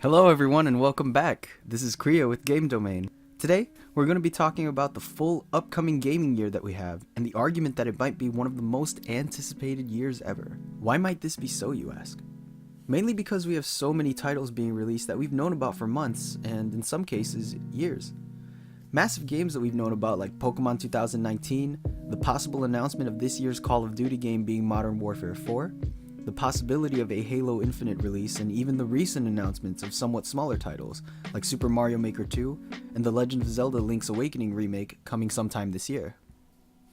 Hello everyone and welcome back. This is Kriya with Game Domain. Today, we're going to be talking about the full upcoming gaming year that we have, and the argument that it might be one of the most anticipated years ever. Why might this be so, you ask? Mainly because we have so many titles being released that we've known about for months, and in some cases, years. Massive games that we've known about like Pokemon 2019, the possible announcement of this year's Call of Duty game being Modern Warfare 4, the possibility of a Halo Infinite release, and even the recent announcements of somewhat smaller titles, like Super Mario Maker 2 and The Legend of Zelda Link's Awakening remake coming sometime this year.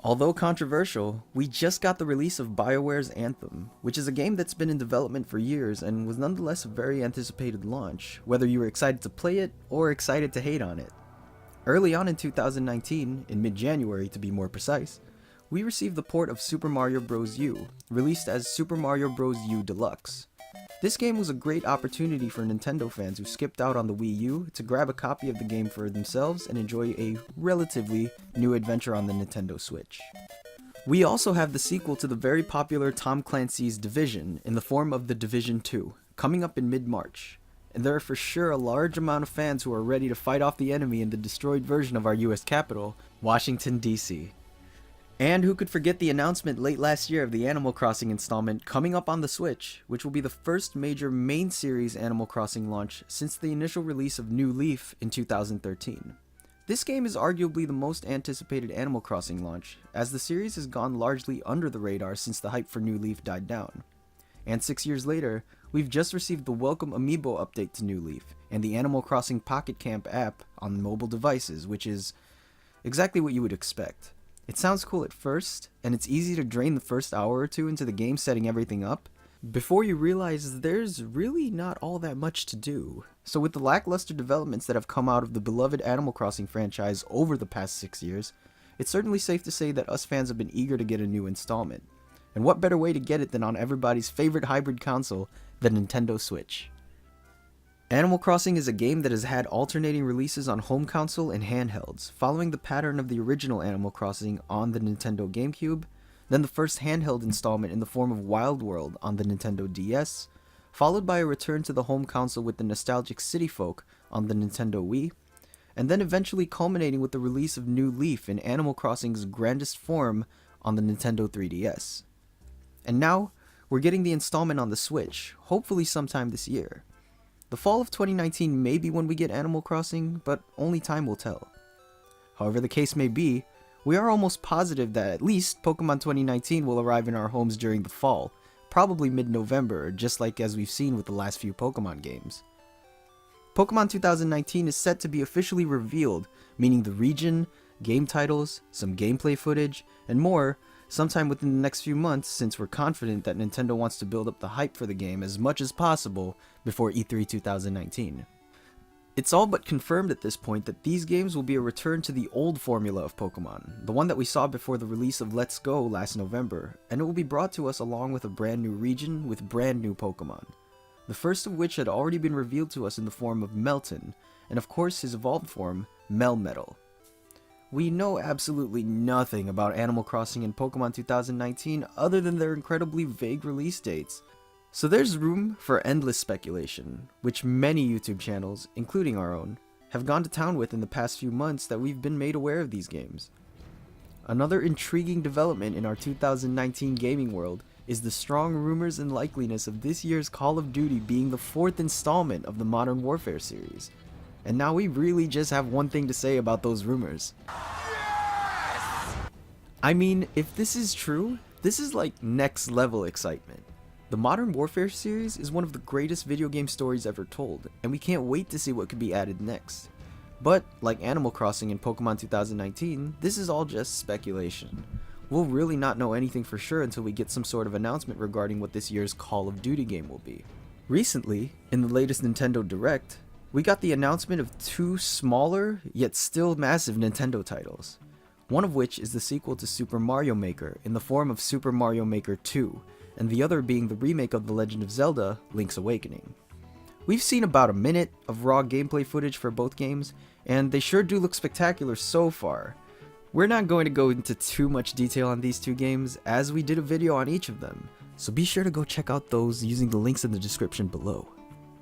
Although controversial, we just got the release of Bioware's Anthem, which is a game that's been in development for years and was nonetheless a very anticipated launch, whether you were excited to play it or excited to hate on it. Early on in 2019, in mid-January to be more precise, we received the port of Super Mario Bros. U, released as Super Mario Bros. U Deluxe. This game was a great opportunity for Nintendo fans who skipped out on the Wii U to grab a copy of the game for themselves and enjoy a relatively new adventure on the Nintendo Switch. We also have the sequel to the very popular Tom Clancy's Division in the form of The Division 2, coming up in mid-March. And there are for sure a large amount of fans who are ready to fight off the enemy in the destroyed version of our US capital, Washington, D.C. And who could forget the announcement late last year of the Animal Crossing installment coming up on the Switch, which will be the first major main series Animal Crossing launch since the initial release of New Leaf in 2013. This game is arguably the most anticipated Animal Crossing launch, as the series has gone largely under the radar since the hype for New Leaf died down. And 6 years later, we've just received the welcome Amiibo update to New Leaf, and the Animal Crossing Pocket Camp app on mobile devices, which is exactly what you would expect. It sounds cool at first, and it's easy to drain the first hour or two into the game setting everything up, before you realize there's really not all that much to do. So with the lackluster developments that have come out of the beloved Animal Crossing franchise over the past 6 years, it's certainly safe to say that us fans have been eager to get a new installment. And what better way to get it than on everybody's favorite hybrid console, the Nintendo Switch. Animal Crossing is a game that has had alternating releases on home console and handhelds, following the pattern of the original Animal Crossing on the Nintendo GameCube, then the first handheld installment in the form of Wild World on the Nintendo DS, followed by a return to the home console with the nostalgic City Folk on the Nintendo Wii, and then eventually culminating with the release of New Leaf in Animal Crossing's grandest form on the Nintendo 3DS. And now, we're getting the installment on the Switch, hopefully sometime this year. The fall of 2019 may be when we get Animal Crossing, but only time will tell. However the case may be, we are almost positive that at least Pokemon 2019 will arrive in our homes during the fall, probably mid-November, just like as we've seen with the last few Pokemon games. Pokemon 2019 is set to be officially revealed, meaning the region, game titles, some gameplay footage, and more, sometime within the next few months, since we're confident that Nintendo wants to build up the hype for the game as much as possible before E3 2019. It's all but confirmed at this point that these games will be a return to the old formula of Pokemon, the one that we saw before the release of Let's Go last November, and it will be brought to us along with a brand new region with brand new Pokemon. The first of which had already been revealed to us in the form of Melton, and of course his evolved form, Melmetal. We know absolutely nothing about Animal Crossing and Pokemon 2019 other than their incredibly vague release dates. So there's room for endless speculation, which many YouTube channels, including our own, have gone to town with in the past few months that we've been made aware of these games. Another intriguing development in our 2019 gaming world is the strong rumors and likeliness of this year's Call of Duty being the 4th installment of the Modern Warfare series. And now we really just have one thing to say about those rumors. Yes! I mean, if this is true, this is like next level excitement. The Modern Warfare series is one of the greatest video game stories ever told, and we can't wait to see what could be added next. But, like Animal Crossing and Pokemon 2019, this is all just speculation. We'll really not know anything for sure until we get some sort of announcement regarding what this year's Call of Duty game will be. Recently, in the latest Nintendo Direct, we got the announcement of two smaller, yet still massive Nintendo titles. One of which is the sequel to Super Mario Maker in the form of Super Mario Maker 2, and the other being the remake of The Legend of Zelda, Link's Awakening. We've seen about a minute of raw gameplay footage for both games, and they sure do look spectacular so far. We're not going to go into too much detail on these two games, as we did a video on each of them, so be sure to go check out those using the links in the description below.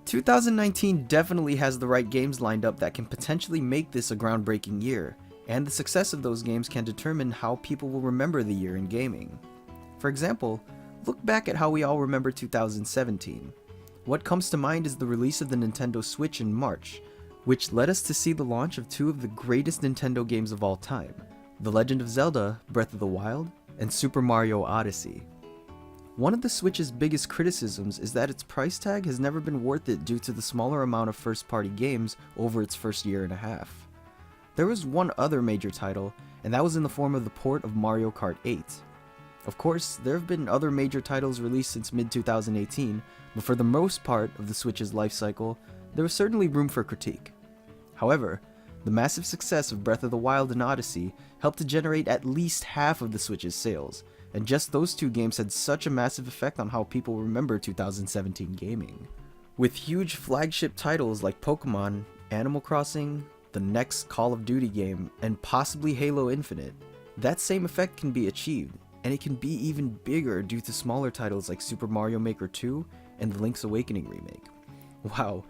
2019 definitely has the right games lined up that can potentially make this a groundbreaking year, and the success of those games can determine how people will remember the year in gaming. For example, look back at how we all remember 2017. What comes to mind is the release of the Nintendo Switch in March, which led us to see the launch of two of the greatest Nintendo games of all time, The Legend of Zelda: Breath of the Wild and Super Mario Odyssey. One of the Switch's biggest criticisms is that its price tag has never been worth it due to the smaller amount of first-party games over its first year and a half. There was one other major title, and that was in the form of the port of Mario Kart 8. Of course, there have been other major titles released since mid-2018, but for the most part of the Switch's life cycle, there was certainly room for critique. However, the massive success of Breath of the Wild and Odyssey helped to generate at least half of the Switch's sales, and just those two games had such a massive effect on how people remember 2017 gaming. With huge flagship titles like Pokemon, Animal Crossing, the next Call of Duty game, and possibly Halo Infinite, that same effect can be achieved, and it can be even bigger due to smaller titles like Super Mario Maker 2 and the Link's Awakening remake. Wow,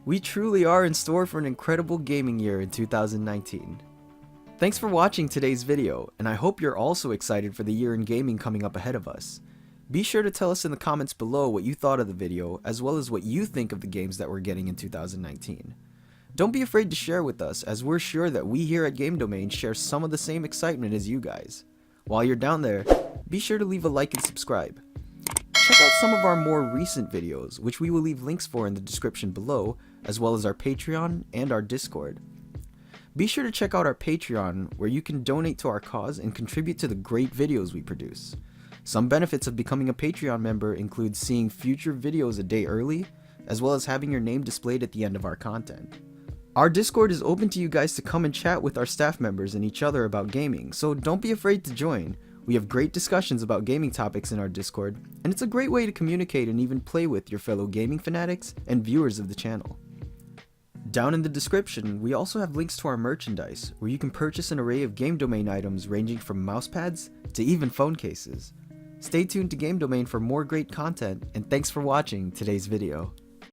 we truly are in store for an incredible gaming year in 2019. Thanks for watching today's video, and I hope you're also excited for the year in gaming coming up ahead of us. Be sure to tell us in the comments below what you thought of the video, as well as what you think of the games that we're getting in 2019. Don't be afraid to share with us, as we're sure that we here at Game Domain share some of the same excitement as you guys. While you're down there, be sure to leave a like and subscribe. Check out some of our more recent videos, which we will leave links for in the description below, as well as our Patreon and our Discord. Be sure to check out our Patreon, where you can donate to our cause and contribute to the great videos we produce. Some benefits of becoming a Patreon member include seeing future videos a day early, as well as having your name displayed at the end of our content. Our Discord is open to you guys to come and chat with our staff members and each other about gaming, so don't be afraid to join. We have great discussions about gaming topics in our Discord, and it's a great way to communicate and even play with your fellow gaming fanatics and viewers of the channel. Down in the description, we also have links to our merchandise, where you can purchase an array of Game Domain items ranging from mousepads to even phone cases. Stay tuned to Game Domain for more great content, and thanks for watching today's video.